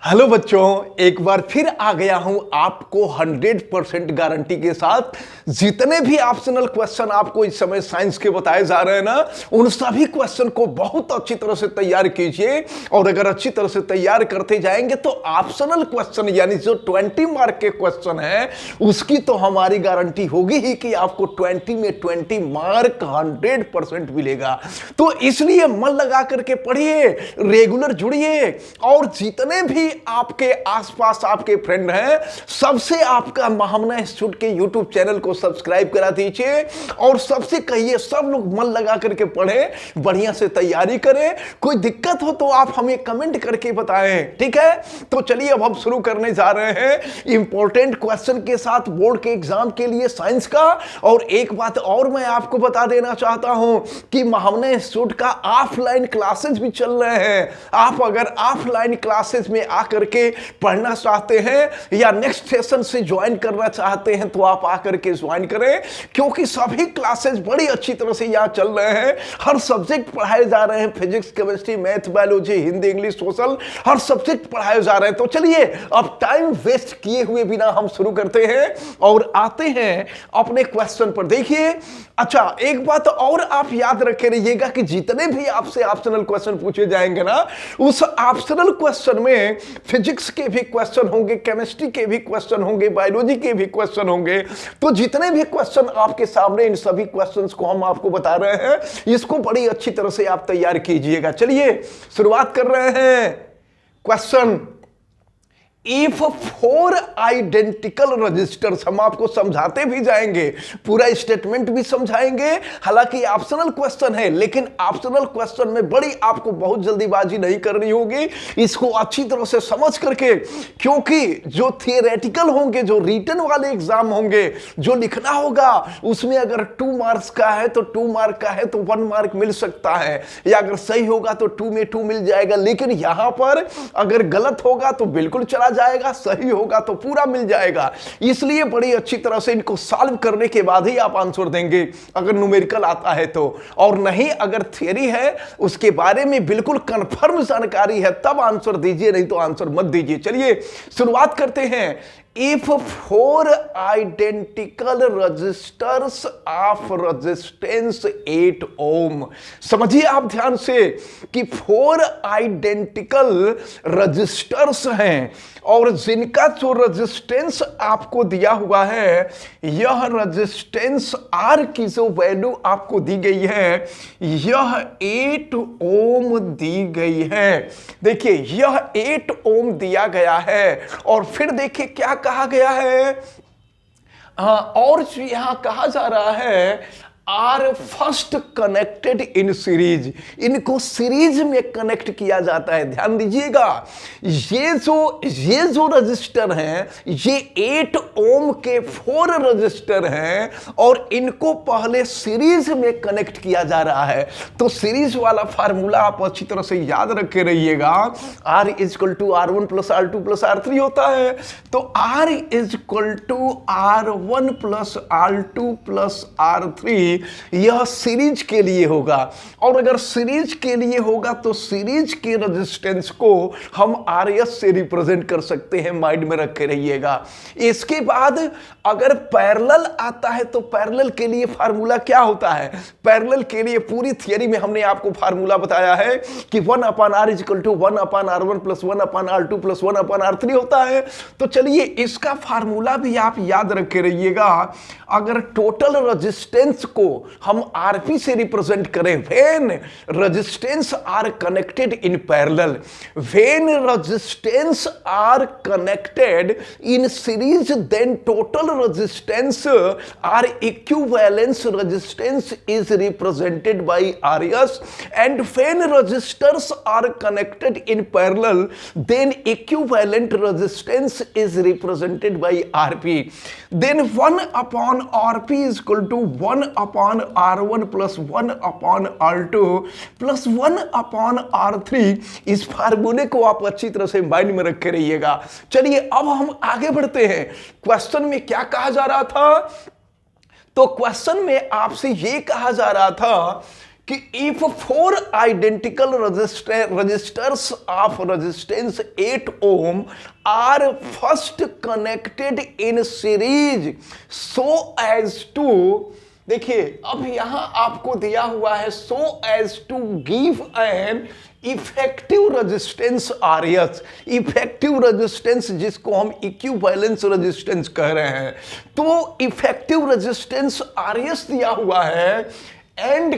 Hello बच्चों, एक बार फिर आ गया हूं आपको 100% गारंटी के साथ। जितने भी ऑप्शनल क्वेश्चन आपको इस समय साइंस के बताए जा रहे हैं ना, उन सभी क्वेश्चन को बहुत अच्छी तरह से तैयार कीजिए। और अगर अच्छी तरह से तैयार करते जाएंगे तो ऑप्शनल क्वेश्चन यानी जो 20 मार्क के क्वेश्चन है उसकी तो हमारी गारंटी होगी ही कि आपको 20 में 20 मार्क 100% मिलेगा। तो इसलिए मन लगा करके पढ़िए, रेगुलर जुड़िए और जितने भी आपके आसपास आपके फ्रेंड हैं सबसे आपका महामना इंस्टीट्यूट के यूट्यूब चैनल को सब्सक्राइब करा दीजिए और सबसे कहिए सब लोग मन लगा करके पढ़ें, बढ़िया से तैयारी करें। कोई दिक्कत हो तो आप हमें कमेंट करके बताएं, ठीक है। तो चलिए अब हम शुरू करने जा रहे हैं इंपॉर्टेंट क्वेश्चन के साथ बोर्ड के एग्जाम के लिए साइंस का। और एक बात और मैं आपको बता देना चाहता हूं कि महामना इंस्टीट्यूट का ऑफलाइन क्लासेस भी चल रहे हैं। आप अगर ऑफलाइन क्लासेस में आकर के पढ़ना चाहते हैं या नेक्स्ट सेशन से ज्वाइन करना चाहते हैं तो आप आकर के ज्वाइन करें, क्योंकि सभी क्लासेस बड़ी अच्छी तरह से यहां चल रहे हैं। हर सब्जेक्ट पढ़ाए जा रहे हैं, physics, chemistry, math, biology, Hindi, English, social, हर सब्जेक्ट पढ़ाए जा रहे हैं। तो चलिए अब टाइम वेस्ट किए हुए बिना हम शुरू करते हैं और आते हैं अपने क्वेश्चन पर। देखिए, अच्छा एक बात और आप याद रखे रहिएगा कि जितने भी आपसे ऑप्शनल क्वेश्चन पूछे जाएंगे ना, उस ऑप्शनल क्वेश्चन में फिजिक्स के भी क्वेश्चन होंगे, केमिस्ट्री के भी क्वेश्चन होंगे, बायोलॉजी के भी क्वेश्चन होंगे। तो जितने भी क्वेश्चन आपके सामने, इन सभी क्वेश्चंस को हम आपको बता रहे हैं, इसको बड़ी अच्छी तरह से आप तैयार कीजिएगा। चलिए शुरुआत कर रहे हैं। क्वेश्चन, इफ 4 आइडेंटिकल रजिस्टर्स, हम आपको समझाते भी जाएंगे, पूरा स्टेटमेंट भी समझाएंगे। हालांकि ऑप्शनल क्वेश्चन है, लेकिन ऑप्शनल क्वेश्चन में बड़ी आपको बहुत जल्दीबाजी नहीं करनी होगी, इसको अच्छी तरह से समझ करके, क्योंकि जो थियोरेटिकल होंगे, जो रिटन वाले एग्जाम होंगे, जो लिखना होगा, उसमें अगर 2 मार्क्स का है तो 2 मार्क का है तो 1 मार्क मिल सकता है, या अगर सही होगा तो 2 में 2 मिल जाएगा। लेकिन यहां पर अगर गलत होगा तो बिल्कुल चला जाएगा, सही होगा तो पूरा मिल जाएगा। इसलिए बड़ी अच्छी तरह से इनको सॉल्व करने के बाद ही आप आंसर देंगे, अगर न्यूमेरिकल आता है तो। और नहीं अगर थियरी है, उसके बारे में बिल्कुल कंफर्म जानकारी है, तब आंसर दीजिए, नहीं तो आंसर मत दीजिए। चलिए शुरुआत करते हैं। If 4 identical resistors of resistance 8 ohm, समझिए आप ध्यान से कि 4 आइडेंटिकल रजिस्टर्स हैं और जिनका जो रेजिस्टेंस आपको दिया हुआ है, यह रेजिस्टेंस R की जो वैल्यू आपको दी गई है, यह 8 ओम दी गई है। देखिए यह 8 ओम दिया गया है और फिर देखिए क्या कहा गया है। और यहां कहा जा रहा है are first connected in series, इनको सीरीज में कनेक्ट किया जाता है। ध्यान दीजिएगा, ये जो रजिस्टर हैं, ये 8 ओम के 4 रजिस्टर हैं और इनको पहले सीरीज में कनेक्ट किया जा रहा है। तो सीरीज वाला फार्मूला आप अच्छी तरह से याद रखे रहिएगा, R equal to R1 plus R2 plus R3 होता है। तो R equal to R1 plus R2 plus R3, यह सीरीज के लिए होगा। और अगर सीरीज के लिए होगा तो सीरीज के रेजिस्टेंस को हम RS से रिप्रेजेंट कर सकते हैं, माइंड में रखे रहिएगा। इसके बाद अगर पैरेलल आता है तो पैरेलल के लिए फार्मूला क्या होता है? पैरेलल के लिए पूरी थियरी में हमने आपको फार्मूला बताया है कि 1/R equal to 1/R1 plus 1/R2 plus 1/R3 होता है। तो चलिए इसका फार्मूला भी आप याद रखे रहिएगा। अगर टोटल रेजिस्टेंस को हम Rp से रिप्रेजेंट करें, when resistance are connected in parallel, when resistance are connected in series, then total resistance or equivalence resistance is represented by Rs, and when resistors are connected in parallel, then equivalent resistance is represented by Rp. Then 1/Rp is equal to 1/R1 plus 1/R2 plus 1/R3। इस फार्मूले को आप अच्छी तरह से mind में रखे रहिएगा। चलिए अब हम आगे बढ़ते हैं। क्वेश्चन में क्या कहा जा रहा था? तो क्वेश्चन में आपसे यह कहा जा रहा था कि if 4 identical resistors of resistance 8 ohm are first connected in series so as to, देखिए अब यहां आपको दिया हुआ है so as to give an effective resistance RS, effective resistance जिसको हम इक्विवेलेंस रेजिस्टेंस कह रहे हैं। तो इफेक्टिव रेजिस्टेंस आरएस दिया हुआ है and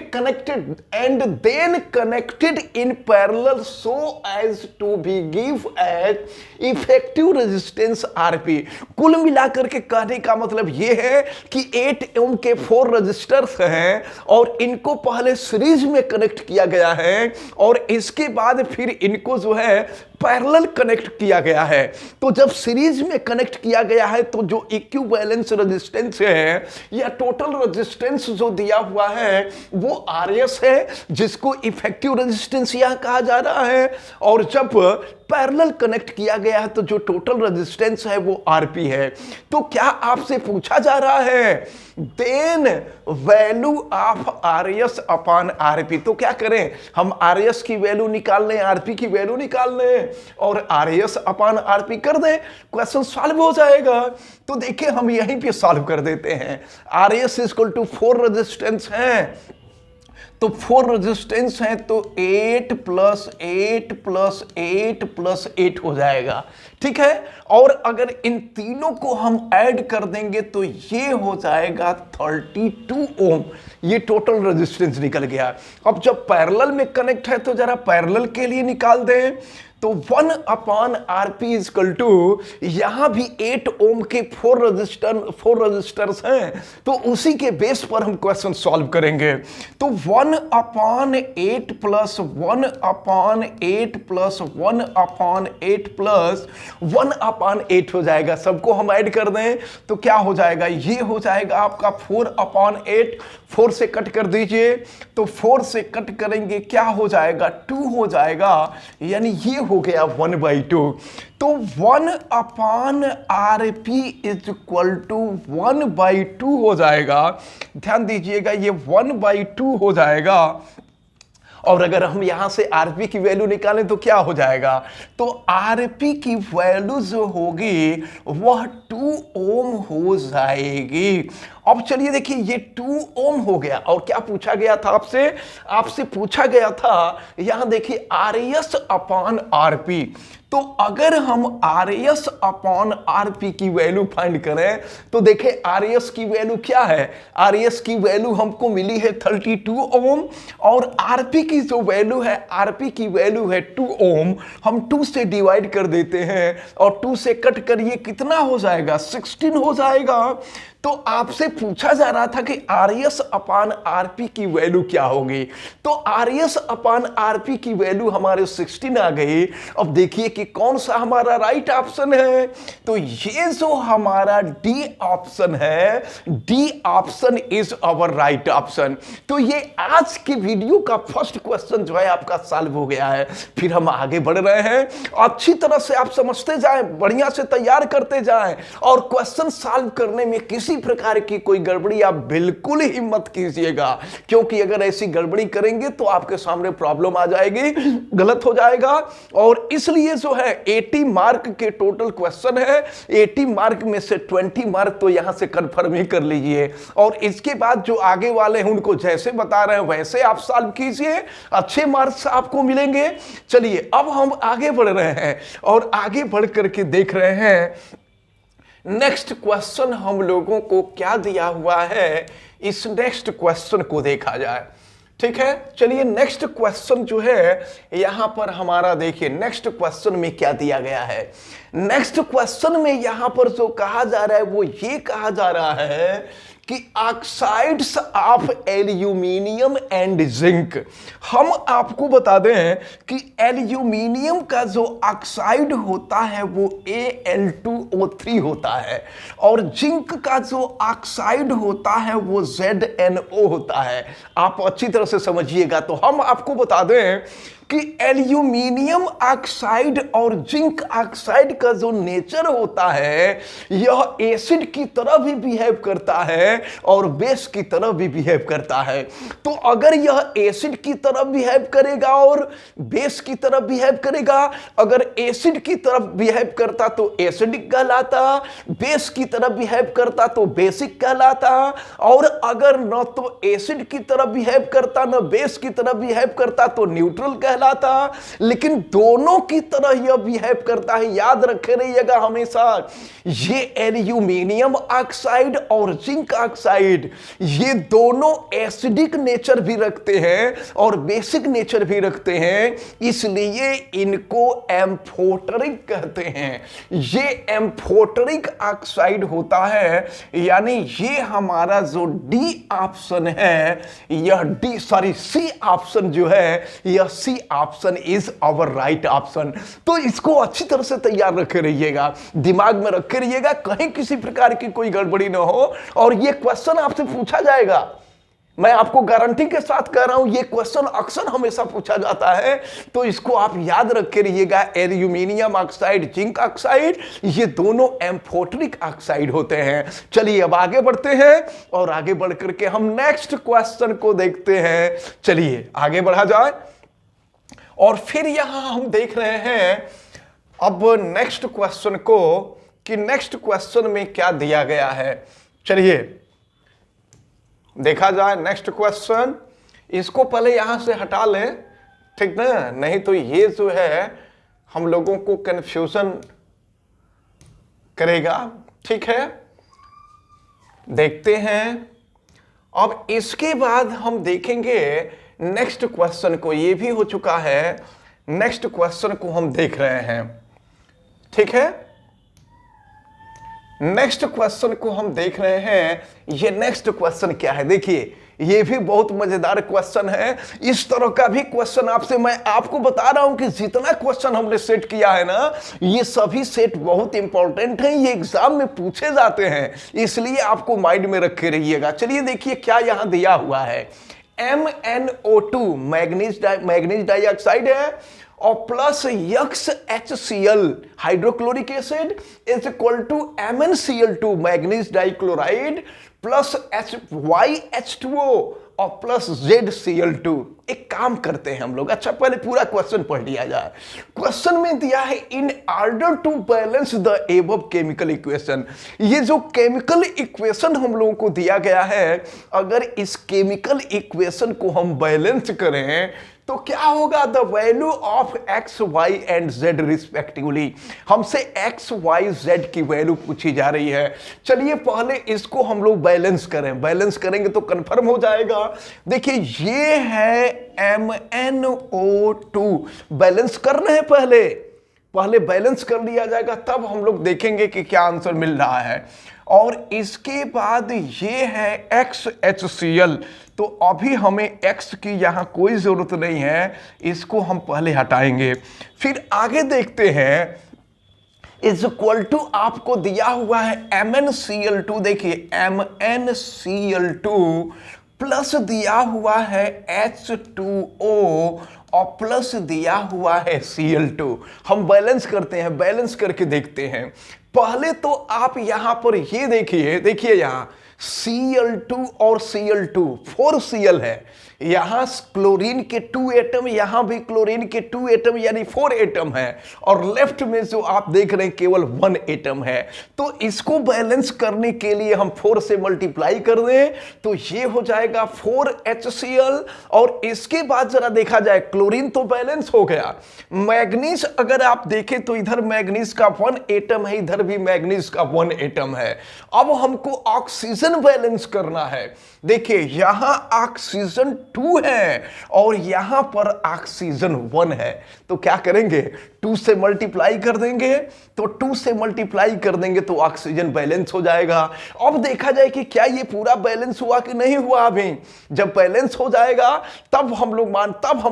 then connected in parallel so as to be give as effective resistance RP। कुल मिलाकर के कहने का मतलब यह है कि 8 ओम के 4 रजिस्टर्स हैं और इनको पहले सीरीज में कनेक्ट किया गया है और इसके बाद फिर इनको जो है पैरेलल कनेक्ट किया गया है। तो जब सीरीज में कनेक्ट किया गया है तो जो इक्विवेलेंस रेजिस्टेंस है या टोटल रेजिस्टेंस जो दिया हुआ है वो आरएस है, जिसको इफेक्टिव रेजिस्टेंस यहां कहा जा रहा है। और जब पैरेलल कनेक्ट किया गया है तो जो टोटल रेजिस्टेंस है वो आरपी है। तो क्या आपसे पूछा जा रहा है then value of RS upon RP. तो क्या करें, हम आरएस की वैल्यू निकाल लें, आरपी की वैल्यू निकाल लें और आरएस अपॉन आरपी कर दें, क्वेश्चन सॉल्व हो जाएगा। तो देखिए हम यहीं पे सॉल्व कर देते हैं। आरएस इक्वल टू 4 रेजिस्टेंस हैं, तो 4 रेजिस्टेंस है तो 8 प्लस 8 प्लस 8 प्लस 8 हो जाएगा, ठीक है। और अगर इन तीनों को हम ऐड कर देंगे तो ये हो जाएगा 32 ओम। ये टोटल रेजिस्टेंस निकल गया। अब जब पैरेलल में कनेक्ट है तो जरा पैरेलल के लिए निकाल दें। तो 1 अपॉन आरपी इजकल टू, यहां भी 8 ओम के 4 रजिस्टर्स हैं तो उसी के बेस पर हम क्वेश्चन सॉल्व करेंगे। तो 1 upon 8 plus 1 upon 8 plus 1 upon 8 plus 1 upon 8 हो जाएगा। सबको हम ऐड कर दें तो क्या हो जाएगा, ये हो जाएगा आपका 4 अपॉन 8। 4 से कट कर दीजिए तो 4 से कट करेंगे क्या हो जाएगा, 2 हो जाएगा, यानी ये हो गया 1/2। तो 1 upon RP is equal to 1/2 हो जाएगा। ध्यान दीजिएगा ये 1/2 हो जाएगा। और अगर हम यहां से आरपी की वैल्यू निकालें तो क्या हो जाएगा, तो आरपी की वैल्यू जो होगी वह 2 ओम हो जाएगी। अब चलिए देखिए ये 2 ओम हो गया। और क्या पूछा गया था आपसे पूछा गया था यहां देखिए आरएस अपॉन आरपी। तो अगर हम आरएस अपॉन आरपी की वैल्यू फाइंड करें तो देखें आरएस की वैल्यू क्या है, आरएस की वैल्यू हमको मिली है 32 ओम और आरपी की जो वैल्यू है, आरपी की वैल्यू है 2 ओम। हम 2 से डिवाइड कर देते हैं और 2 से कट कर ये कितना हो जाएगा, 16 हो जाएगा। तो आपसे पूछा जा रहा था कि आरएस अपॉन आरपी की वैल्यू क्या होगी। तो आरएस अपॉन आरपी की वैल्यू हमारे 16 आ गई। अब देखिए कि कौन सा हमारा राइट ऑप्शन है, तो ये जो हमारा डी ऑप्शन है, D option is our right option. तो ये आज के वीडियो का फर्स्ट क्वेश्चन जो है आपका सॉल्व हो गया है। फिर हम आगे बढ़ रहे हैं, अच्छी तरह से आप समझते जाएं, बढ़िया से तैयार करते जाएं और क्वेश्चन सॉल्व करने में किसी प्रकार की कोई गड़बड़ी आप बिल्कुल ही मत कीजिएगा, क्योंकि अगर ऐसी गड़बड़ी करेंगे तो आपके सामने प्रॉब्लम आ जाएगी, गलत हो जाएगा। और इसलिए जो है 80 मार्क के टोटल क्वेश्चन है, 80 मार्क में से 20 मार्क तो यहां से कंफर्म ही कर लीजिए और इसके बाद जो आगे वाले हैं उनको जैसे बता रहे हैं वैसे आप सॉल्व कीजिए, अच्छे मार्क्स आपको मिलेंगे। चलिए अब हम आगे बढ़ रहे हैं और आगे बढ़ करके देख रहे हैं नेक्स्ट क्वेश्चन हम लोगों को क्या दिया हुआ है, इस नेक्स्ट क्वेश्चन को देखा जाए, ठीक है। चलिए नेक्स्ट क्वेश्चन जो है यहां पर हमारा देखिए नेक्स्ट क्वेश्चन में क्या दिया गया है। नेक्स्ट क्वेश्चन में यहां पर जो कहा जा रहा है वो ये कहा जा रहा है कि oxides of aluminium and zinc. हम आपको बता दें कि एल्यूमिनियम का जो ऑक्साइड होता है वो Al2O3 होता है और जिंक का जो ऑक्साइड होता है वो ZnO होता है। आप अच्छी तरह से समझिएगा। तो हम आपको बता दें कि एल्यूमिनियम ऑक्साइड और जिंक ऑक्साइड का जो नेचर होता है यह एसिड की तरह भी बिहेव करता है और बेस की तरह भी बिहेव करता है। तो अगर यह एसिड की तरह बिहेव करेगा और बेस की तरह बिहेव करेगा, अगर एसिड की तरफ बिहेव करता तो एसिडिक कहलाता, बेस की तरह बिहेव करता तो बेसिक कहलाता, और अगर न तो एसिड की तरह बिहेव करता न बेस की तरह बिहेव करता तो न्यूट्रल कहलाता। लेकिन दोनों की तरह यह बिहेव करता है, याद रखे रहिएगा हमेशा। ये एल्यूमिनियम ऑक्साइड और जिंक ऑक्साइड ये दोनों एसिडिक नेचर भी रखते हैं और बेसिक नेचर भी रखते हैं, इसलिए इनको एम्फोटरिक कहते हैं। ये एम्फोटरिक ऑक्साइड होता है, यानी ये हमारा जो डी ऑप्शन है, यह सी ऑप्शन जो है, यह C option is our right option. तो इसको अच्छी तरह से तैयार रखे रहिएगा, दिमाग में रखे रहिएगा, कहीं किसी प्रकार की कोई गड़बड़ी ना हो। और ये क्वेश्चन आपसे पूछा जाएगा, मैं आपको गारंटी के साथ कह रहा हूं, ये क्वेश्चन अक्सर हमेशा पूछा जाता है, तो इसको आप याद रखे रहिएगा। एल्यूमिनियम ऑक्साइड, जिंक ऑक्साइड ये दोनों एम्फोटरिक ऑक्साइड होते हैं। चलिए अब आगे बढ़ते हैं और आगे बढ़ करके हम नेक्स्ट क्वेश्चन को देखते हैं। चलिए आगे बढ़ा जाए और फिर यहां हम देख रहे हैं अब नेक्स्ट क्वेश्चन को कि नेक्स्ट क्वेश्चन में क्या दिया गया है। चलिए देखा जाए नेक्स्ट क्वेश्चन। इसको पहले यहां से हटा लें, ठीक ना, नहीं तो ये जो है हम लोगों को कंफ्यूजन करेगा। ठीक है, देखते हैं। अब इसके बाद हम देखेंगे नेक्स्ट क्वेश्चन को, ये भी हो चुका है, नेक्स्ट क्वेश्चन को हम देख रहे हैं। ठीक है, नेक्स्ट क्वेश्चन को हम देख रहे हैं। ये नेक्स्ट क्वेश्चन क्या है, देखिए ये भी बहुत मजेदार क्वेश्चन है। इस तरह का भी क्वेश्चन आपसे मैं आपको बता रहा हूं कि जितना क्वेश्चन हमने सेट किया है ना, ये सभी सेट बहुत इंपॉर्टेंट हैं, ये एग्जाम में पूछे जाते हैं, इसलिए आपको माइंड में रखे रहिएगा। चलिए देखिए क्या यहां दिया हुआ है। MnO2 मैग्नीज डाइऑक्साइड है और plus HCl hydrochloric acid is equal to MnCl2 manganese dichloride plus HYH2O और प्लस ZCl2। एक काम करते हैं हम लोग, अच्छा पहले पूरा क्वेश्चन पढ़ लिया जाए। क्वेश्चन में दिया है in order to balance the above chemical equation. ये जो केमिकल इक्वेशन हम लोगों को दिया गया है, अगर इस केमिकल इक्वेशन को हम बैलेंस करें तो क्या होगा, the value of X Y and Z respectively. हमसे एक्स वाई जेड की वैल्यू पूछी जा रही है। चलिए पहले इसको हम लोग बैलेंस करें, बैलेंस करेंगे तो कंफर्म हो जाएगा। देखिए ये है MnO2, बैलेंस कर रहे हैं, पहले बैलेंस कर लिया जाएगा, तब हम लोग देखेंगे कि क्या आंसर मिल रहा है। और इसके बाद ये है XHCl, तो अभी हमें X की यहां कोई जरूरत नहीं है, इसको हम पहले हटाएंगे। फिर आगे देखते हैं, इज इक्वल टू आपको दिया हुआ है MnCl2, देखिए MnCl2 प्लस दिया हुआ है H2O और प्लस दिया हुआ है Cl2। हम बैलेंस करते हैं, बैलेंस करके देखते हैं। पहले तो आप यहां पर ये देखिए यहां Cl2 और Cl2 4Cl है, यहां क्लोरीन के 2 एटम, यहां भी क्लोरीन के 2 एटम यानी 4 एटम है, और लेफ्ट में जो आप देख रहे हैं केवल 1 एटम है। तो इसको बैलेंस करने के लिए हम 4 से मल्टीप्लाई कर दें तो ये हो जाएगा 4HCl। और इसके बाद जरा देखा जाए, क्लोरीन तो बैलेंस हो गया, मैग्नीज अगर आप देखें तो इधर मैग्नीज का 1 एटम है, इधर भी मैग्नीज का 1 एटम है। अब हमको ऑक्सीजन बैलेंस करना है। देखिए यहां ऑक्सीजन 2 है और यहां पर ऑक्सीजन 1 है, तो क्या करेंगे, 2 से मल्टीप्लाई कर देंगे, तो 2 से मल्टीप्लाई कर देंगे तो ऑक्सीजन बैलेंस हो जाएगा। अब देखा जाए कि क्या ये पूरा बैलेंस हुआ कि नहीं हुआ। अभी जब बैलेंस हो जाएगा तब हम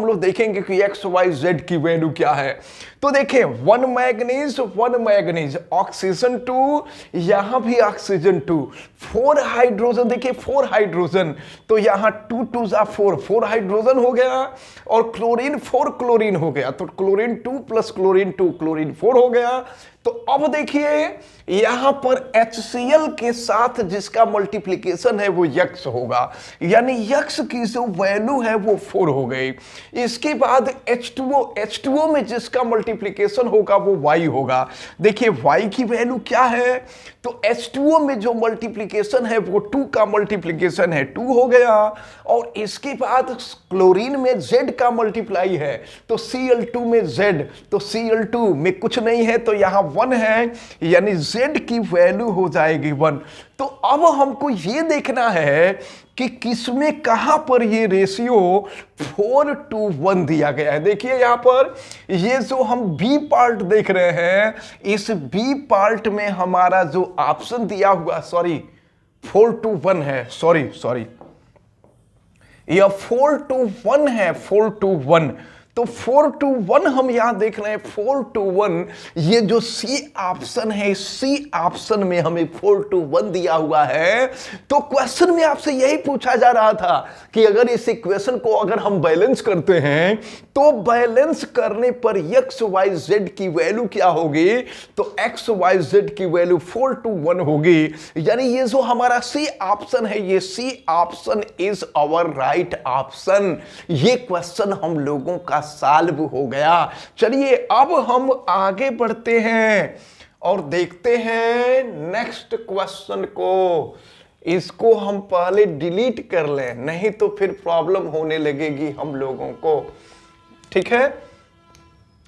लोग देखेंगे कि एक्स वाई जेड की वैल्यू क्या है। तो देखिए 1 मैग्नीज ऑक्सीजन 2, यहां भी ऑक्सीजन 2, 4 हाइड्रोजन, देखिए 4 हाइड्रोजन, तो यहां 2 2 जा 4 हाइड्रोजन हो गया, और क्लोरीन 4 क्लोरीन हो गया, तो क्लोरीन 2 प्लस क्लोरीन 2 क्लोरीन 4 हो गया। तो अब देखिए यहां पर HCl के साथ जिसका मल्टीप्लिकेशन है वो यक्स होगा, यानी यक्स की जो वैल्यू है वो 4 हो गई। इसके बाद H2O में जिसका मल्टीप्लिकेशन होगा वो Y होगा। देखिए Y की वैल्यू क्या है, तो H2O में जो मल्टीप्लिकेशन है वो 2 का मल्टीप्लिकेशन है 2 हो गया, और इसके बाद क्लोरीन में Z का मल्टीप्लाई है, तो Cl2 में Z, तो Cl2 में कुछ नहीं है तो यहां 1 है, यानी Z की वैल्यू हो जाएगी 1। तो अब हमको ये देखना है कि किसमें कहां पर ये रेशियो 4:1 दिया गया है। देखिए यहां पर ये जो हम बी पार्ट देख रहे हैं, इस बी पार्ट में हमारा जो ऑप्शन दिया हुआ 4:1 है, सॉरी यह 4:1 है, 4:1। तो 4:1 हम यहां देख रहे हैं, 4:1, ये जो सी ऑप्शन है, सी ऑप्शन में हमें 4:1 दिया हुआ है। तो क्वेश्चन में आपसे यही पूछा जा रहा था कि अगर इस इक्वेशन को अगर हम बैलेंस करते हैं तो बैलेंस करने पर एक्स वाई जेड की वैल्यू क्या होगी, तो एक्स वाई जेड की वैल्यू 4:1 होगी, यानी ये जो हमारा सी ऑप्शन है, ये C option is our right option. ये क्वेश्चन हम लोगों का सॉल्व हो गया। चलिए अब हम आगे बढ़ते हैं और देखते हैं नेक्स्ट क्वेश्चन को। इसको हम पहले डिलीट कर लें, नहीं तो फिर प्रॉब्लम होने लगेगी हम लोगों को, ठीक है।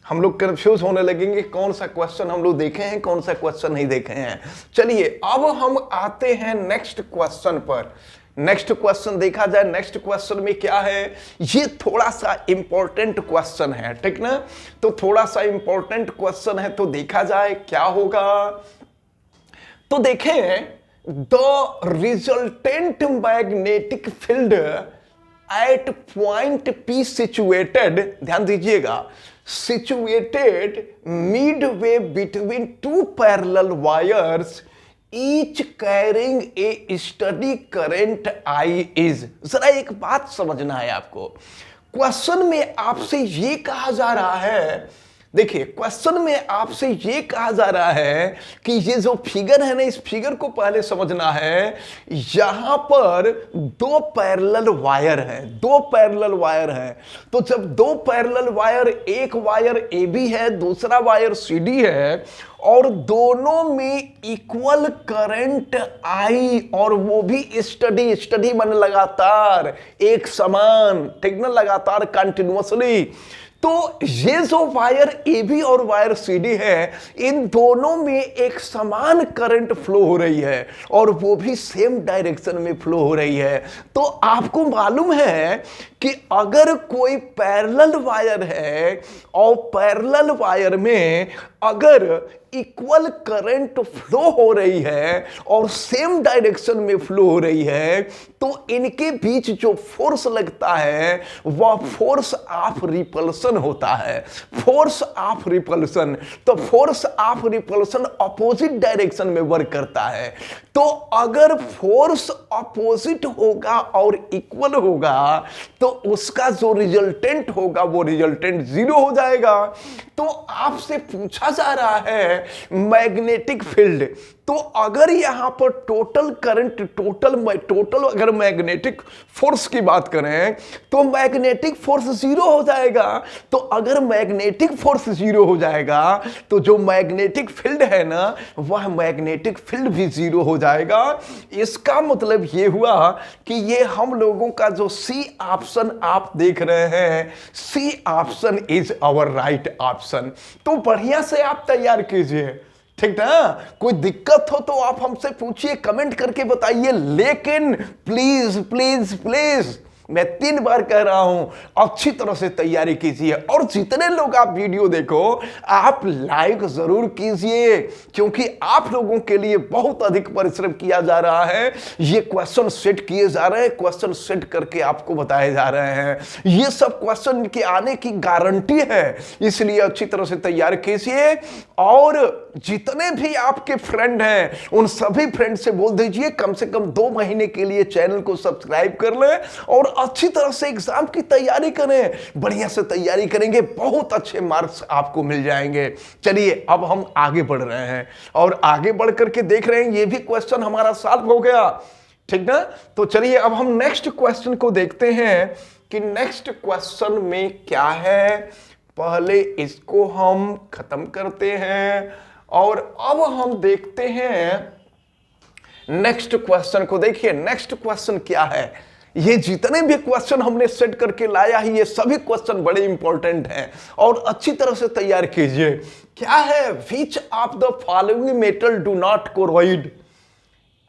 हम लोग कंफ्यूज होने लगेंगे कौन सा क्वेश्चन हम लोग देखे हैं, कौन सा क्वेश्चन नहीं देखे हैं। चलिए अब हम आते हैं नेक्स्ट क्वेश्चन पर। नेक्स्ट क्वेश्चन देखा जाए, नेक्स्ट क्वेश्चन में क्या है, ये थोड़ा सा इंपॉर्टेंट क्वेश्चन है, ठीक ना। तो थोड़ा सा इंपॉर्टेंट क्वेश्चन है, तो देखा जाए क्या होगा। तो देखें, the resultant magnetic field at point P situated, ध्यान दीजिएगा, situated Midway between 2 parallel wires each carrying a study current I is. जरा एक बात समझना है आपको, क्वेश्चन में आपसे ये कहा जा रहा है, देखिए क्वेश्चन में आपसे ये कहा जा रहा है कि ये जो फिगर है ना, इस फिगर को पहले समझना है। यहां पर 2 पैरेलल वायर है, 2 पैरेलल वायर है। तो जब 2 पैरेलल वायर, एक वायर AB है, दूसरा वायर CD है, और दोनों में इक्वल करंट I, और वो भी स्टडी मन लगातार, एक समान, ठीक ना, लगातार कंटिन्यूअसली। तो ये जो वायर AB और वायर CD है, इन दोनों में एक समान करंट फ्लो हो रही है, और वो भी सेम डायरेक्शन में फ्लो हो रही है। तो आपको मालूम है कि अगर कोई पैरेलल वायर है और पैरेलल वायर में अगर इक्वल करंट फ्लो हो रही है और सेम डायरेक्शन में फ्लो हो रही है, तो इनके बीच जो फोर्स लगता है वह फोर्स ऑफ रिपल्सन होता है, फोर्स ऑफ रिपल्सन। तो force of repulsion opposite direction में वर्क करता है। तो अगर फोर्स अपोजिट होगा और इक्वल होगा तो उसका जो रिजल्टेंट होगा वो रिजल्टेंट 0 हो जाएगा। तो आपसे पूछा जा रहा है मैग्नेटिक फील्ड, तो अगर यहां पर टोटल करंट, टोटल अगर मैग्नेटिक फोर्स की बात करें तो मैग्नेटिक फोर्स 0 हो जाएगा। तो अगर मैग्नेटिक फोर्स 0 हो जाएगा तो जो मैग्नेटिक फील्ड है ना, वह मैग्नेटिक फील्ड भी 0 हो जाएगा। इसका मतलब यह हुआ कि ये हम लोगों का जो सी ऑप्शन आप देख रहे हैं, C option is our right option. तो बढ़िया से आप तैयार कीजिए, ठीक ना। कोई दिक्कत हो तो आप हमसे पूछिए, कमेंट करके बताइए, लेकिन प्लीज प्लीज प्लीज मैं 3 बार कह रहा हूं, अच्छी तरह से तैयारी कीजिए और जितने लोग आप वीडियो देखो आप लाइक जरूर कीजिए, क्योंकि आप लोगों के लिए बहुत अधिक परिश्रम किया जा रहा है। ये क्वेश्चन सेट किए जा रहे हैं, क्वेश्चन सेट करके आपको बताए जा रहे हैं। ये सब क्वेश्चन के आने की गारंटी है, इसलिए अच्छी तरह से तैयार कीजिए। और जितने भी आपके फ्रेंड हैं उन सभी फ्रेंड से बोल दीजिए कम से कम 2 महीने के लिए चैनल को सब्सक्राइब कर लें और अच्छी तरह से एग्जाम की तैयारी करें। बढ़िया से तैयारी करेंगे, बहुत अच्छे मार्क्स आपको मिल जाएंगे। चलिए अब हम आगे बढ़ रहे हैं और आगे बढ़ करके देख रहे हैं ये भी क्वेश्चन हमारा सॉल्व हो गया, ठीक ना। तो चलिए अब हम नेक्स्ट क्वेश्चन को देखते हैं कि नेक्स्ट क्वेश्चन में क्या है। पहले इसको हम खत्म करते हैं और अब हम देखते हैं नेक्स्ट क्वेश्चन को। देखिए नेक्स्ट क्वेश्चन क्या है। ये जितने भी क्वेश्चन हमने सेट करके लाया है ये सभी क्वेश्चन बड़े इंपॉर्टेंट हैं और अच्छी तरह से तैयार कीजिए। क्या है, which of the following metal do not choroid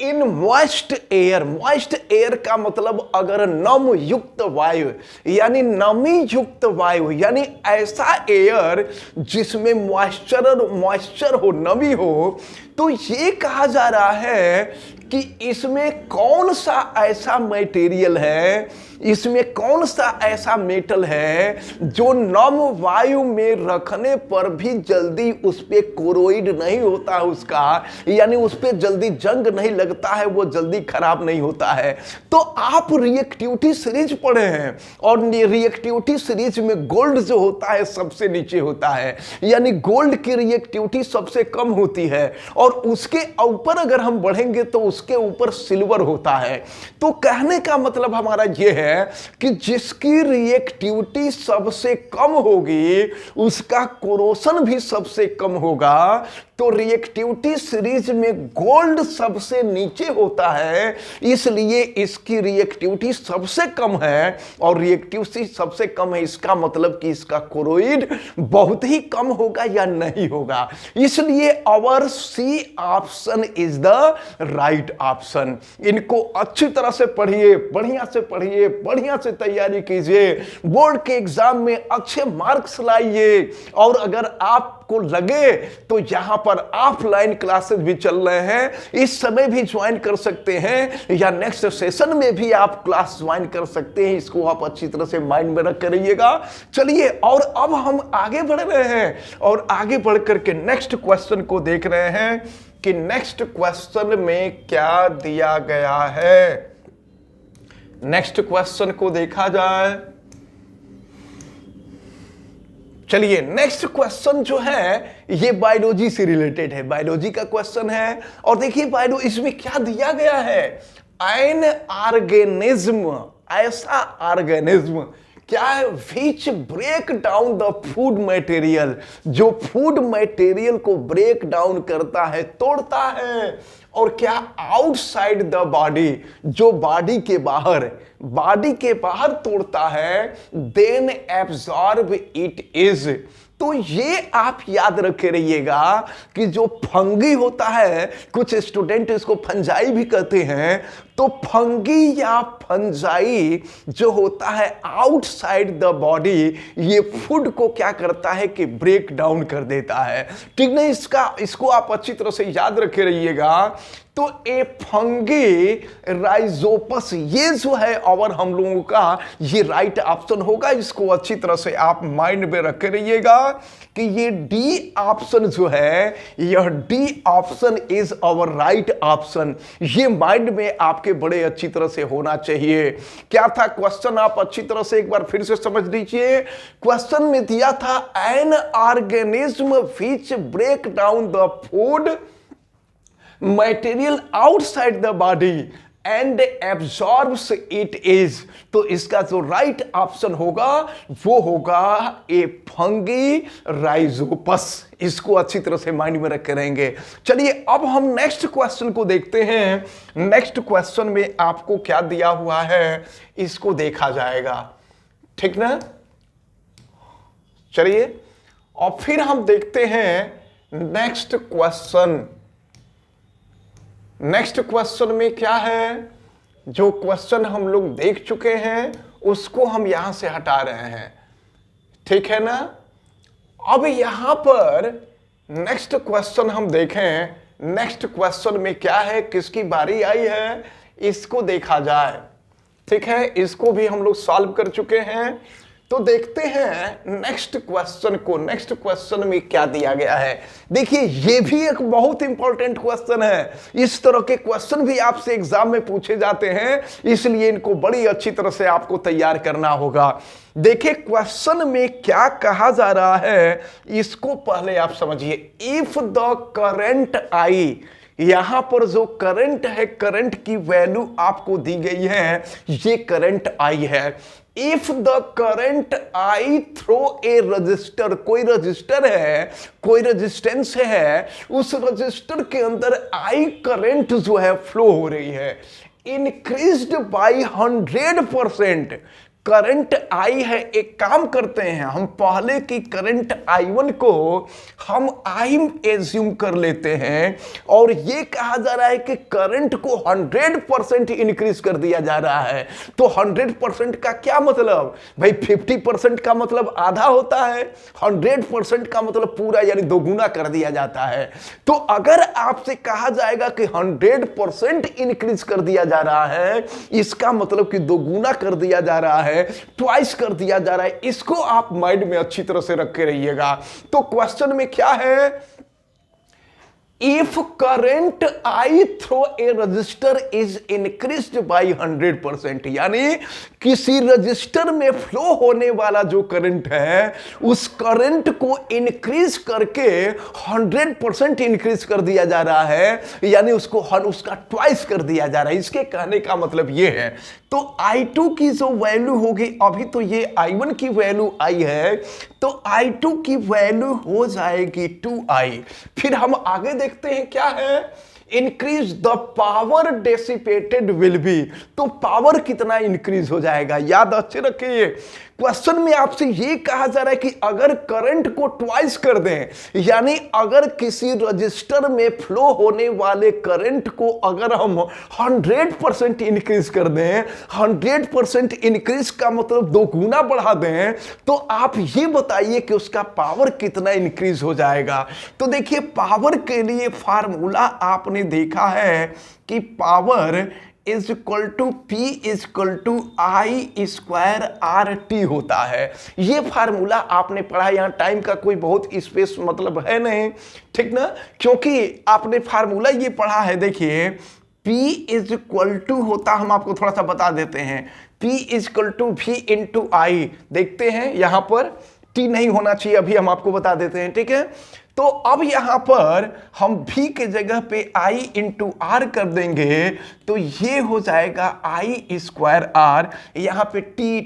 in moist air. Moist air का मतलब अगर नम युक्त वायु यानी नमी युक्त वायु यानी ऐसा एयर जिसमें मॉइस्चर हो, नमी हो, तो ये कहा जा रहा है कि इसमें कौन सा ऐसा मटेरियल है, इसमें कौन सा ऐसा मेटल है जो नम वायु में रखने पर भी जल्दी उस पे कोरोइड नहीं होता है, उसका यानी उस पे जल्दी जंग नहीं लगता है, वो जल्दी खराब नहीं होता है। तो आप रिएक्टिविटी सीरीज पढ़े हैं और रिएक्टिविटी सीरीज में गोल्ड जो होता है सबसे नीचे होता है, यानी गोल्ड की रिएक्टिविटी सबसे कम होती है और उसके ऊपर अगर हम बढ़ेंगे तो उसके ऊपर सिल्वर होता है। तो कहने का मतलब हमारा यह है कि जिसकी रिएक्टिविटी सबसे कम होगी उसका कोरोशन भी सबसे कम होगा। तो रिएक्टिविटी सीरीज में गोल्ड सबसे नीचे होता है, इसलिए इसकी रिएक्टिविटी सबसे कम है और रिएक्टिविटी सबसे कम है, इसका मतलब कि इसका कोरोइड बहुत ही कम होगा या नहीं होगा। इसलिए our C option is the right option. इनको अच्छी तरह से पढ़िए, बढ़िया से पढ़िए, बढ़िया से तैयारी कीजिए, बोर्ड के एग्जाम में अच्छे मार्क्स लाइए। और अगर आपको लगे तो यहां पर ऑफलाइन क्लासेस भी चल रहे हैं, इस समय भी ज्वाइन कर सकते हैं या नेक्स्ट सेशन में भी आप क्लास ज्वाइन कर सकते हैं। इसको आप अच्छी तरह से माइंड में रख कर रहिएगा। चलिए और अब हम आगे बढ़ रहे हैं और आगे बढ़ करके नेक्स्ट क्वेश्चन को देख रहे हैं कि नेक्स्ट क्वेश्चन में क्या दिया गया है। नेक्स्ट क्वेश्चन को देखा जाए। चलिए नेक्स्ट क्वेश्चन जो है ये बायोलॉजी से रिलेटेड है, बायोलॉजी का क्वेश्चन है। और देखिए बायोलॉजी इसमें क्या दिया गया है, एन ऑर्गेनिज्म, ऐसा ऑर्गेनिज्म क्या है which break down the food material, जो फूड मटेरियल को ब्रेक डाउन करता है, तोड़ता है। और क्या आउटसाइड द बॉडी, जो बॉडी के बाहर तोड़ता है, देन एब्जॉर्ब इट इज। तो ये आप याद रखे रहिएगा कि जो फंगी होता है, कुछ स्टूडेंट इसको फंजाई भी कहते हैं, तो फंगी या फंजाई जो होता है आउटसाइड द बॉडी, ये फूड को क्या करता है कि ब्रेक डाउन कर देता है, ठीक नहीं। इसको आप अच्छी तरह से याद रखे रहिएगा। तो ए फंगी राइजोपस ये जो है और हम लोगों का ये राइट ऑप्शन होगा। इसको अच्छी तरह से आप माइंड में रखे रहिएगा कि ये डी ऑप्शन जो है, यह D option is our right option. ये माइंड में आपके बड़े अच्छी तरह से होना चाहिए। क्या था क्वेश्चन, आप अच्छी तरह से एक बार फिर से समझ लीजिए। क्वेश्चन में दिया था an organism which break down the food material outside the body and absorbs it is. तो इसका जो राइट ऑप्शन होगा वो होगा ए फंगी राइजोपस। इसको अच्छी तरह से माइंड में रखे रहेंगे। चलिए अब हम नेक्स्ट क्वेश्चन को देखते हैं। नेक्स्ट क्वेश्चन में आपको क्या दिया हुआ है इसको देखा जाएगा, ठीक ना। चलिए और फिर हम देखते हैं नेक्स्ट क्वेश्चन। नेक्स्ट क्वेश्चन में क्या है, जो क्वेश्चन हम लोग देख चुके हैं उसको हम यहां से हटा रहे हैं, ठीक है ना। अब यहां पर नेक्स्ट क्वेश्चन हम देखें, नेक्स्ट क्वेश्चन में क्या है, किसकी बारी आई है, इसको देखा जाए, ठीक है। इसको भी हम लोग सॉल्व कर चुके हैं, तो देखते हैं नेक्स्ट क्वेश्चन को। नेक्स्ट क्वेश्चन में क्या दिया गया है, देखिए ये भी एक बहुत इंपॉर्टेंट क्वेश्चन है। इस तरह के क्वेश्चन भी आपसे एग्जाम में पूछे जाते हैं, इसलिए इनको बड़ी अच्छी तरह से आपको तैयार करना होगा। देखिए क्वेश्चन में क्या कहा जा रहा है, इसको पहले आप समझिए। इफ द करंट आई, यहां पर जो करंट है, करंट की वैल्यू आपको दी गई है, ये करंट आई है। If the current I through a resistor, कोई रजिस्टर है, कोई रेजिस्टेंस है, उस रजिस्टर के अंदर आई करंट जो है फ्लो हो रही है, इंक्रीज्ड बाय 100%। करंट आई है, एक काम करते हैं हम पहले की करंट I1 को हम आई एज्यूम कर लेते हैं, और ये कहा जा रहा है कि करंट को 100% इंक्रीज कर दिया जा रहा है। तो 100% का क्या मतलब भाई, 50% का मतलब आधा होता है, 100% का मतलब पूरा यानी दोगुना कर दिया जाता है। तो अगर आपसे कहा जाएगा कि 100% इंक्रीज कर दिया जा रहा है, इसका मतलब कि दोगुना कर दिया जा रहा है, ट्वाइस कर दिया जा रहा है। इसको आप माइंड में अच्छी तरह से रखे रहिएगा। तो क्वेश्चन में क्या है, if current I through a resistor is increased by 100%, यानी किसी रजिस्टर में फ्लो होने वाला जो करंट है, उस करंट को इंक्रीज करके 100% इंक्रीज कर दिया जा रहा है, यानी उसका ट्वाइस कर दिया जा रहा है। इसके कहने का मतलब ये है। तो I2 की जो वैल्यू होगी, अभी तो ये I1 की वैल्यू आई है, तो I2 की वैल्यू हो जाएगी 2I। फिर हम आगे देखते हैं क्या है, increase the power dissipated will be. तो पावर कितना इंक्रीज हो जाएगा, याद अच्छे रखिए। क्वेश्चन में आपसे ये कहा जा रहा है कि अगर करंट को ट्वाइस कर दें, यानी अगर किसी रजिस्टर में फ्लो होने वाले करंट को अगर हम 100% इंक्रीज कर दें, 100% इंक्रीज का मतलब दोगुना बढ़ा दें, तो आप ये बताइए कि उसका पावर कितना इंक्रीज हो जाएगा। तो देखिए पावर के लिए फार्मूला आपने देखा है कि power is equal to P is equal to I square R T होता है। ये फार्मूला आपने पढ़ा, यहां टाइम का कोई बहुत स्पेस मतलब है नहीं, ठीक ना, क्योंकि आपने फार्मूला ये पढ़ा है। देखिए P इज इक्वल टू होता, हम आपको थोड़ा सा बता देते हैं, P is equal to V into I. देखते हैं यहां पर T नहीं होना चाहिए, अभी हम आपको बता देते हैं, ठीक है। तो अब यहां पर हम V के जगह पे I इंटू आर कर देंगे, तो ये हो जाएगा I स्क्वायर आर, यहां पे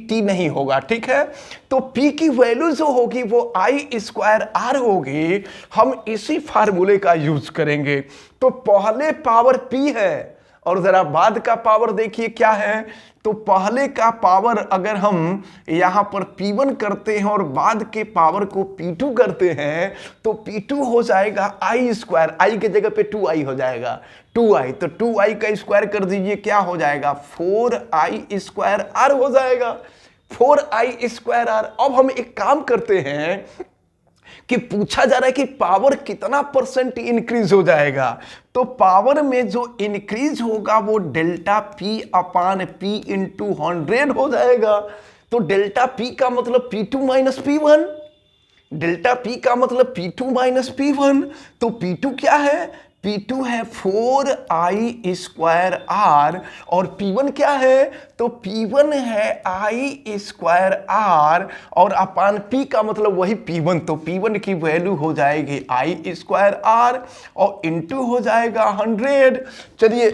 T नहीं होगा, ठीक है। तो P की वैल्यू जो होगी वो I स्क्वायर आर होगी। हम इसी फार्मूले का यूज करेंगे। तो पहले पावर P है और जरा बाद का पावर देखिए क्या है। तो पहले का पावर अगर हम यहां पर P1 करते हैं और बाद के पावर को P2 करते हैं, तो P2 हो जाएगा I स्क्वायर, I के जगह पे 2I हो जाएगा, 2I। तो 2I का स्क्वायर कर दीजिए, क्या हो जाएगा 4I स्क्वायर आर हो जाएगा, 4I स्क्वायर आर। अब हम एक काम करते हैं कि पूछा जा रहा है कि पावर कितना परसेंट इंक्रीज हो जाएगा। तो पावर में जो इंक्रीज होगा वो डेल्टा P अपान P इंटू 100 हो जाएगा। तो डेल्टा P का मतलब P2 minus P1, delta P का मतलब P2 माइनस P1। तो P2 क्या है, P2 है 4I स्क्वायर आर, और P1 क्या है, तो P1 है I स्क्वायर आर, और अपान P का मतलब वही P1। तो P1 की वैल्यू हो जाएगी I स्क्वायर आर और इंटू हो जाएगा 100। चलिए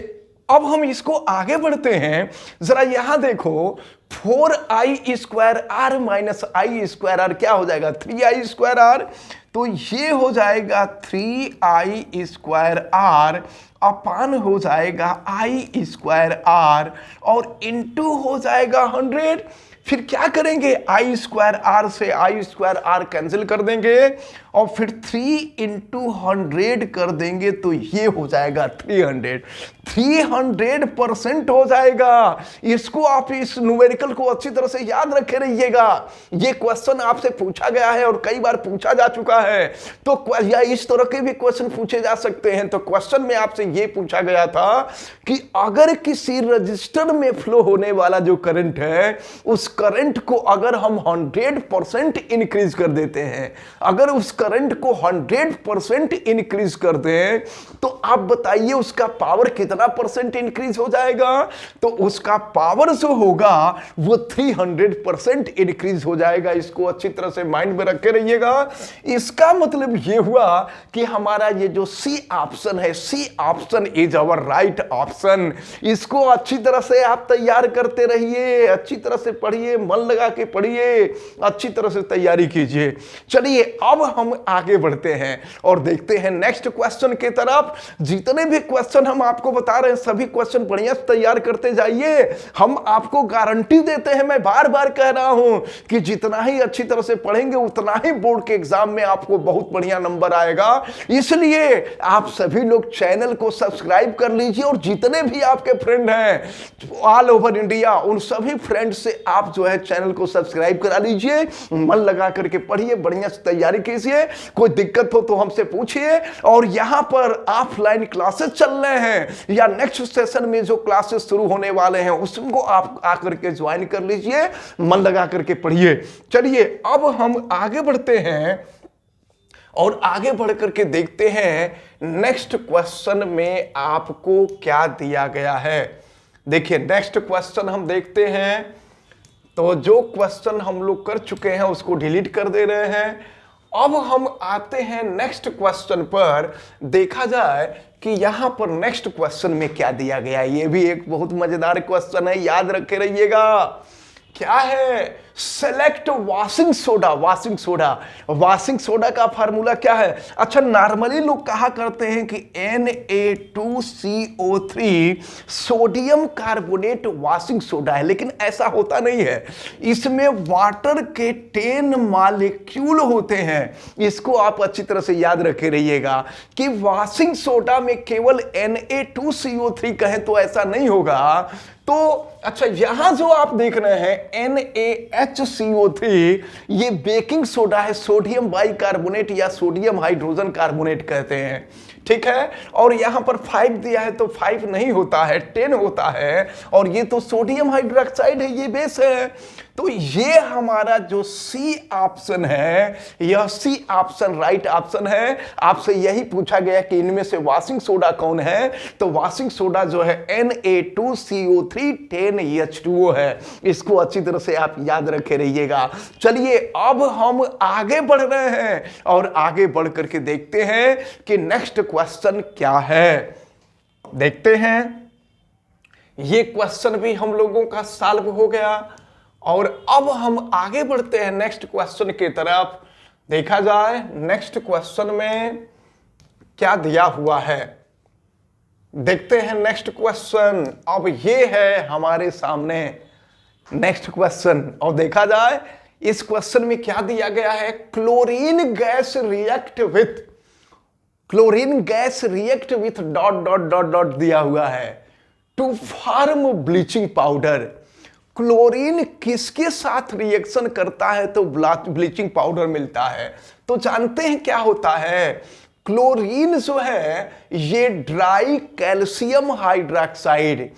अब हम इसको आगे बढ़ते हैं, जरा यहां देखो 4I square R minus I square R क्या हो जाएगा 3I स्क्वायर आर। तो ये हो जाएगा 3I स्क्वायर आर अपान हो जाएगा I स्क्वायर आर और इंटू हो जाएगा 100। फिर क्या करेंगे, आई स्क्वायर आर से आई स्क्वायर आर कैंसिल कर देंगे और फिर 3 इंटू 100 कर देंगे तो ये हो जाएगा 300। 300% हो जाएगा। इसको आप इस न्यूमेरिकल को अच्छी तरह से याद रखे रहिएगा। ये क्वेश्चन आपसे पूछा गया है और कई बार पूछा जा चुका है, तो या इस तरह के भी क्वेश्चन पूछे जा सकते हैं। तो क्वेश्चन में आपसे ये पूछा गया था कि अगर किसी रजिस्टर में फ्लो होने वाला जो करंट है, उस करंट को अगर हम 100% इंक्रीज कर देते हैं, अगर उस करंट को 100% इंक्रीज कर दें, तो आप बताइए उसका पावर कितना परसेंट इंक्रीज हो जाएगा। तो उसका पावर जो होगा वो 300% इंक्रीज हो जाएगा। इसको अच्छी तरह से माइंड में रखे रहिएगा। इसका मतलब ये हुआ कि हमारा ये जो सी ऑप्शन है, C option is our right option. इसको अच्छी तरह से आप तैयार करते रहिए, अच्छी तरह से पढ़िए, मन लगा के पढ़िए, अच्छी तरह से तैयारी कीजिए। चलिए अब हम आगे बढ़ते हैं और देखते हैं नेक्स्ट क्वेश्चन की तरफ। जितने भी क्वेश्चन हम आपको बता रहे हैं सभी क्वेश्चन बढ़िया से तैयार करते जाइए। हम आपको गारंटी देते हैं, मैं बार बार कह रहा हूं कि जितना ही अच्छी तरह से पढ़ेंगे उतना ही बोर्ड के एग्जाम में आपको बहुत बढ़िया नंबर आएगा। इसलिए आप सभी लोग चैनल को सब्सक्राइब कर लीजिए और जितने भी आपके फ्रेंड हैं ऑल ओवर इंडिया, उन सभी फ्रेंड्स से आप जो है चैनल को सब्सक्राइब करा लीजिए। मन लगा करके पढ़िए, बढ़िया से तैयारी कीजिए। कोई दिक्कत हो तो हमसे पूछिए। और यहां पर ऑफलाइन क्लासेस चल रहे हैं या नेक्स्ट सेशन में जो क्लासेस शुरू होने वाले हैं उसको आप आकर के ज्वाइन कर लीजिए, मन लगा करके पढ़िए। चलिए अब हम आगे बढ़ते हैं और आगे बढ़ करके देखते हैं नेक्स्ट क्वेश्चन में आपको क्या दिया गया है। देखिए नेक्स्ट क्वेश्चन हम देखते हैं। तो जो क्वेश्चन हम लोग कर चुके हैं उसको डिलीट कर दे रहे हैं। अब हम आते हैं नेक्स्ट क्वेश्चन पर। देखा जाए कि यहां पर नेक्स्ट क्वेश्चन में क्या दिया गया है। ये भी एक बहुत मजेदार क्वेश्चन है, याद रखे रहिएगा। क्या है, select washing soda. Washing soda, washing soda का फार्मूला क्या है? अच्छा, नॉर्मली लोग कहा करते हैं कि Na2CO3 sodium carbonate washing soda है, लेकिन ऐसा होता नहीं है। इसमें वाटर के 10 मॉलिक्यूल होते हैं। इसको आप अच्छी तरह से याद रखे रहिएगा कि वॉशिंग सोडा में केवल Na2CO3 कहें तो ऐसा नहीं होगा। तो अच्छा, यहां जो आप देख रहे हैं NaHCO3, ये बेकिंग सोडा है, सोडियम बाइकार्बोनेट या सोडियम हाइड्रोजन कार्बोनेट कहते हैं, ठीक है। और यहां पर 5 दिया है तो 5 नहीं होता है, 10 होता है। और ये तो सोडियम हाइड्रोक्साइड है, ये बेस है। तो ये हमारा जो सी ऑप्शन है, यह सी ऑप्शन राइट ऑप्शन है। आपसे यही पूछा गया कि इनमें से वॉशिंग सोडा कौन है, तो वॉशिंग सोडा जो है Na2CO3 10H2O है। इसको अच्छी तरह से आप याद रखे रहिएगा। चलिए अब हम आगे बढ़ रहे हैं और आगे बढ़ करके देखते हैं कि नेक्स्ट क्वेश्चन क्या है। देखते हैं, ये क्वेश्चन भी हम लोगों का सॉल्व हो गया और अब हम आगे बढ़ते हैं नेक्स्ट क्वेश्चन की तरफ। देखा जाए नेक्स्ट क्वेश्चन में क्या दिया हुआ है। देखते हैं नेक्स्ट क्वेश्चन। अब ये है हमारे सामने नेक्स्ट क्वेश्चन और देखा जाए इस क्वेश्चन में क्या दिया गया है। Chlorine gas react with dot dot dot dot दिया हुआ है to form bleaching powder. Chlorine किसके साथ रिएक्शन करता है तो ब्लीचिंग पाउडर मिलता है। तो जानते हैं क्या होता है। क्लोरीन जो है ये dry calcium hydroxide,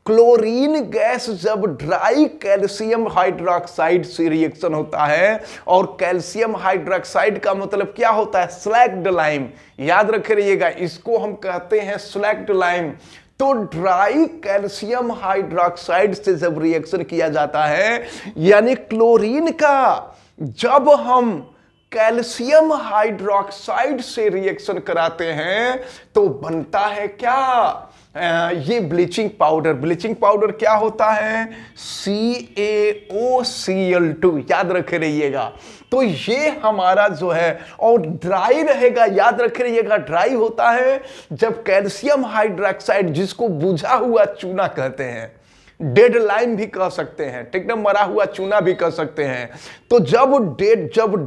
chlorine gas जब ड्राई कैल्शियम हाइड्रोक्साइड से रिएक्शन होता है, और कैल्शियम हाइड्रोक्साइड का मतलब क्या होता है, स्लैग्ड लाइम। याद रखे रहिएगा, इसको हम कहते हैं स्लैग्ड लाइम। तो ड्राई कैल्शियम हाइड्रोक्साइड से जब रिएक्शन किया जाता है, यानी क्लोरीन का जब हम कैल्शियम हाइड्रोक्साइड से रिएक्शन कराते हैं तो बनता है क्या, ये ब्लीचिंग पाउडर। ब्लीचिंग पाउडर क्या होता है, CaOCl2। याद रखे रहिएगा। तो ये हमारा जो है, और ड्राई रहेगा, याद रखे रहिएगा। ड्राई होता है जब कैल्शियम हाइड्रोक्साइड, जिसको बुझा हुआ चूना कहते हैं, डेडलाइन भी कह सकते हैं, ठीक ना, मरा हुआ चूना भी कह सकते हैं। तो जब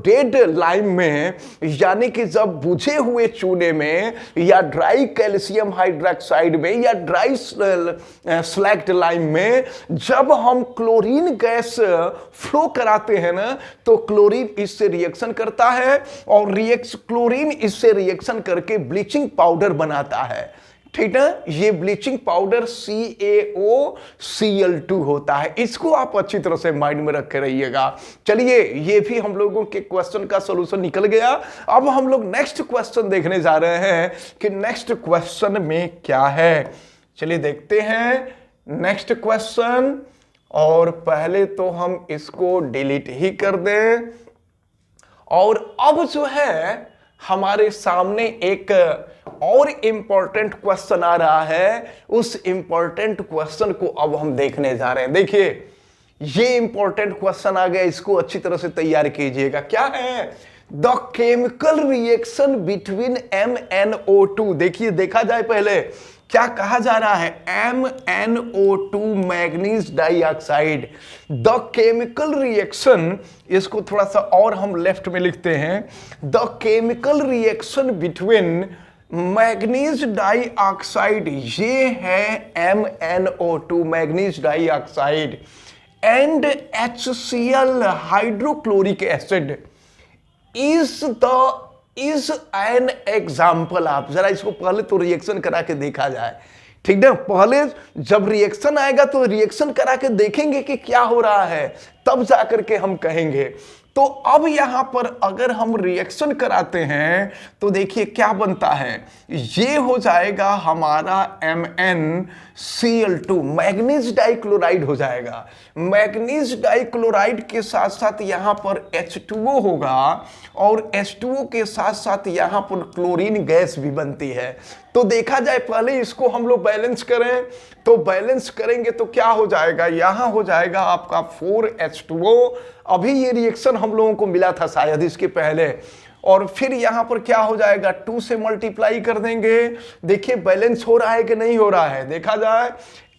डेड लाइन में यानी कि जब बुझे हुए चूने में या ड्राई कैल्शियम हाइड्रोक्साइड में या ड्राई स्लैग्ड लाइम में जब हम क्लोरीन गैस फ्लो कराते हैं ना, तो क्लोरीन इससे रिएक्शन करता है और क्लोरीन इससे रिएक्शन करके ब्लीचिंग पाउडर बनाता है, ठीक है। ये ब्लीचिंग पाउडर CaOCl2 होता है। इसको आप अच्छी तरह से माइंड में रख के रहिएगा। चलिए, ये भी हम लोगों के क्वेश्चन का सॉल्यूशन निकल गया। अब हम लोग नेक्स्ट क्वेश्चन देखने जा रहे हैं कि नेक्स्ट क्वेश्चन में क्या है। चलिए देखते हैं नेक्स्ट क्वेश्चन, और पहले तो हम इसको डिलीट ही कर दें। और अब जो है हमारे सामने एक और इंपॉर्टेंट क्वेश्चन आ रहा है। उस इंपॉर्टेंट क्वेश्चन को अब हम देखने जा रहे हैं। देखिए, ये इंपॉर्टेंट क्वेश्चन आ गया, इसको अच्छी तरह से तैयार कीजिएगा। क्या है? The chemical reaction between MnO2। देखिए, देखा जाए पहले क्या कहा जा रहा है, MnO2 manganese dioxide. The chemical reaction, इसको थोड़ा सा और हम लेफ्ट में लिखते हैं, the chemical reaction between manganese dioxide, ये है MnO2 manganese dioxide and HCl hydrochloric acid is an example. आप जरा इसको पहले तो रिएक्शन करा के देखा जाए, ठीक ना। पहले जब रिएक्शन आएगा तो रिएक्शन करा के देखेंगे कि क्या हो रहा है, तब जाकर के हम कहेंगे। तो अब यहां पर अगर हम रिएक्शन कराते हैं तो देखिए क्या बनता है, ये हो जाएगा हमारा MnCl2 मैग्नीज डाइक्लोराइड हो जाएगा। मैग्नीज डाइक्लोराइड के साथ साथ यहां पर H2O होगा और H2O के साथ साथ यहां पर क्लोरीन गैस भी बनती है। तो देखा जाए पहले इसको हम लोग बैलेंस करें, तो बैलेंस करेंगे तो क्या हो जाएगा, यहां हो जाएगा आपका 4H2O। अभी ये रिएक्शन हम लोगों को मिला था शायद इसके पहले, और फिर यहां पर क्या हो जाएगा, 2 से मल्टीप्लाई कर देंगे। देखिए बैलेंस हो रहा है कि नहीं हो रहा है, देखा जाए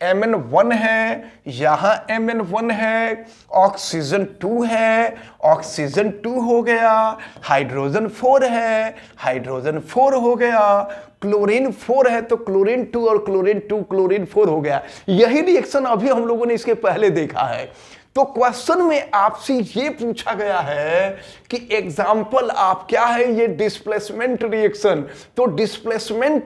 Mn1 है, यहां Mn1 है, ऑक्सीजन 2 है, ऑक्सीजन 2 हो गया, हाइड्रोजन 4 है, हाइड्रोजन 4 हो गया, क्लोरीन 4 है तो क्लोरीन 2 और क्लोरीन 2 क्लोरीन 4 हो गया। यही रिएक्शन अभी हम लोगों ने इसके पहले देखा है। तो क्वेश्चन में आपसे ये पूछा गया है कि एग्जाम्पल आप क्या है, ये डिस्प्लेसमेंट रिएक्शन। तो डिस्प्लेसमेंट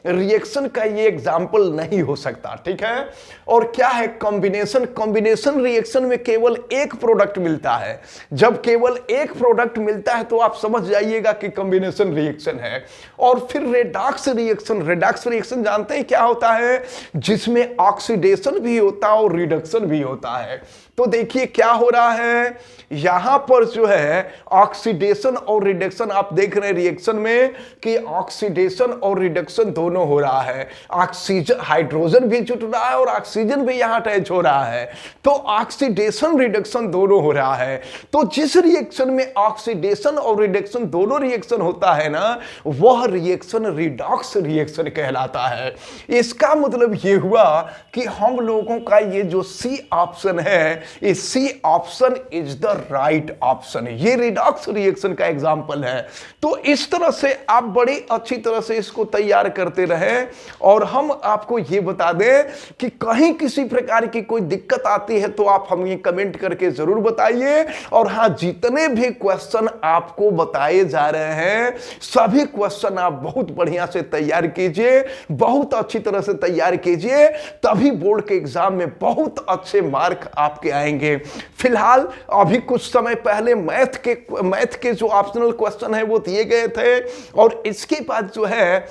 रिएक्शन का ये एग्जाम्पल नहीं हो सकता, ठीक है। और क्या है कॉम्बिनेशन, कॉम्बिनेशन रिएक्शन में केवल एक प्रोडक्ट मिलता है। जब केवल एक प्रोडक्ट मिलता है तो आप समझ जाइएगा कि कॉम्बिनेशन रिएक्शन है। और फिर रेडॉक्स रिएक्शन, रेडॉक्स रिएक्शन जानते हैं क्या होता है, जिसमें ऑक्सीडेशन भी होता है और रिडक्शन भी होता है। तो देखिए क्या हो रहा है, यहां पर जो है ऑक्सीडेशन और रिडक्शन आप देख रहे हैं रिएक्शन में कि ऑक्सीडेशन और रिडक्शन दोनों हो रहा है। ऑक्सीजन, हाइड्रोजन भी जुट रहा है और ऑक्सीजन भी यहां अटैच हो रहा है। तो ऑक्सीडेशन रिडक्शन दोनों हो रहा है। तो जिस रिएक्शन में ऑक्सीडेशन और रिडक्शन दोनों रिएक्शन होता है ना, वह रिएक्शन रिडॉक्स रिएक्शन कहलाता है। इसका मतलब यह हुआ कि हम लोगों का ये जो सी ऑप्शन है, C option is the right option. ये रिडॉक्स रिएक्शन का एग्जांपल है। तो इस तरह से आप बड़ी अच्छी तरह से इसको तैयार करते रहे। और हम आपको ये बता दें कि कहीं किसी प्रकार की कोई दिक्कत आती है तो आप हमें कमेंट करके जरूर बताइए। और हां, जितने भी क्वेश्चन आपको बताए जा रहे हैं सभी क्वेश्चन आप बहुत बढ़िया से तैयार कीजिए, बहुत अच्छी तरह से तैयार कीजिए, तभी बोर्ड के एग्जाम में बहुत अच्छे मार्क आपके आएंगे। फिलहाल अभी कुछ समय पहले मैथ के जो ऑप्शनल क्वेश्चन है वो दिए गए थे, और इसके बाद जो है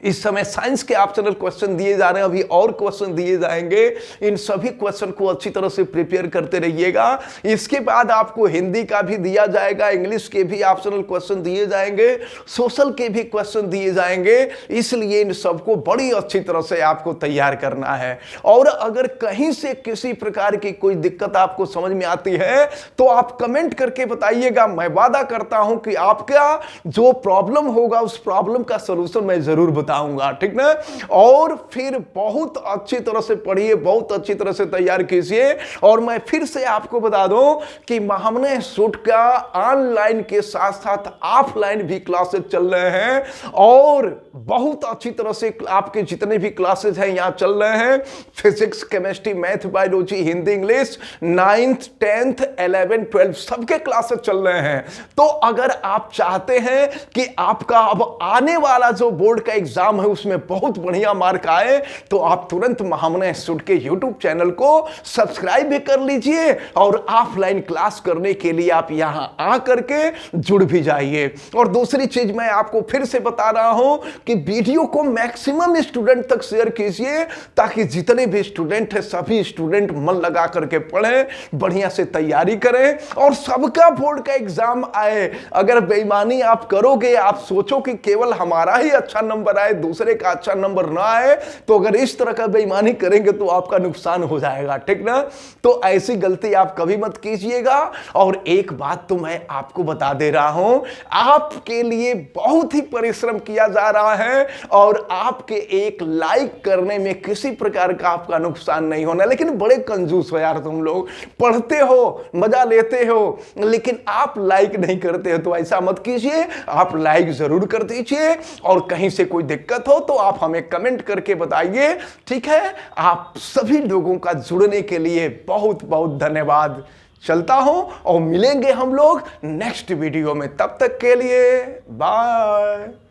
इस समय साइंस के ऑप्शनल क्वेश्चन दिए जा रहे हैं, अभी और क्वेश्चन दिए जाएंगे। इन सभी क्वेश्चन को अच्छी तरह से प्रिपेयर करते रहिएगा। इसके बाद आपको हिंदी का भी दिया जाएगा, इंग्लिश के भी ऑप्शनल क्वेश्चन दिए जाएंगे, सोशल के भी क्वेश्चन दिए जाएंगे। इसलिए इन सबको बड़ी अच्छी तरह से आपको तैयार करना है। और अगर कहीं से किसी प्रकार की कोई दिक्कत आपको समझ में आती है तो आप कमेंट करके बताइएगा। मैं वादा करता हूं कि आपका जो प्रॉब्लम होगा उस प्रॉब्लम का सलूशन मैं जरूर बताऊंगा, ठीक ना। और फिर बहुत अच्छी तरह से पढ़िए, बहुत अच्छी तरह से तैयार कीजिए। और मैं फिर से आपको बता दूं कि महामना इंस्टीट्यूट का ऑनलाइन के साथ साथ ऑफलाइन भी क्लासेस चल रहे हैं और बहुत अच्छी तरह से आपके जितने भी क्लासेस हैं यहां चल रहे हैं। Physics, chemistry, math, biology, Hindi, English, 9th 10th 11th 12 सबके क्लासेस चल रहे हैं। तो अगर आप चाहते हैं कि आपका अब आने वाला जो बोर्ड का एग्जाम है उसमें बहुत बढ़िया मार्क आए, तो आप तुरंत महामना इंस्टीट्यूट के यूट्यूब चैनल को सब्सक्राइब भी कर लीजिए और ऑफलाइन क्लास करने के लिए आप यहां आकर के जुड़ भी जाइए। और दूसरी चीज मैं आपको फिर से बता रहा हूं कि वीडियो को मैक्सिमम स्टूडेंट तक शेयर कीजिए ताकि जितने भी स्टूडेंट हैं सभी स्टूडेंट मन लगा करके पढ़ें, बढ़िया से तैयारी करें और सबका बोर्ड का एग्जाम आए। अगर बेईमानी आप करोगे, आप सोचो कि केवल हमारा ही अच्छा नंबर आए, दूसरे का अच्छा नंबर ना आए, तो अगर इस तरह का बेईमानी करेंगे तो आपका नुकसान हो जाएगा, ठीक ना। तो ऐसी गलती आप कभी मत कीजिएगा। और एक बात तो मैं आपको बता दे रहा हूं, आपके लिए बहुत ही परिश्रम किया जा रहा है और आपके एक लाइक करने में किसी प्रकार का आपका नुकसान नहीं होना। लेकिन बड़े कंजूस हो यार तुम लोग, पढ़ते हो, मजा लेते हो, लेकिन आप लाइक नहीं करते हो। तो ऐसा मत कीजिए, आप लाइक जरूर कर दीजिए और कहीं से कोई दिक्कत हो तो आप हमें कमेंट करके बताइए, ठीक है। आप सभी लोगों का जुड़ने के लिए बहुत बहुत धन्यवाद। चलता हूं और मिलेंगे हम लोग नेक्स्ट वीडियो में, तब तक के लिए बाय।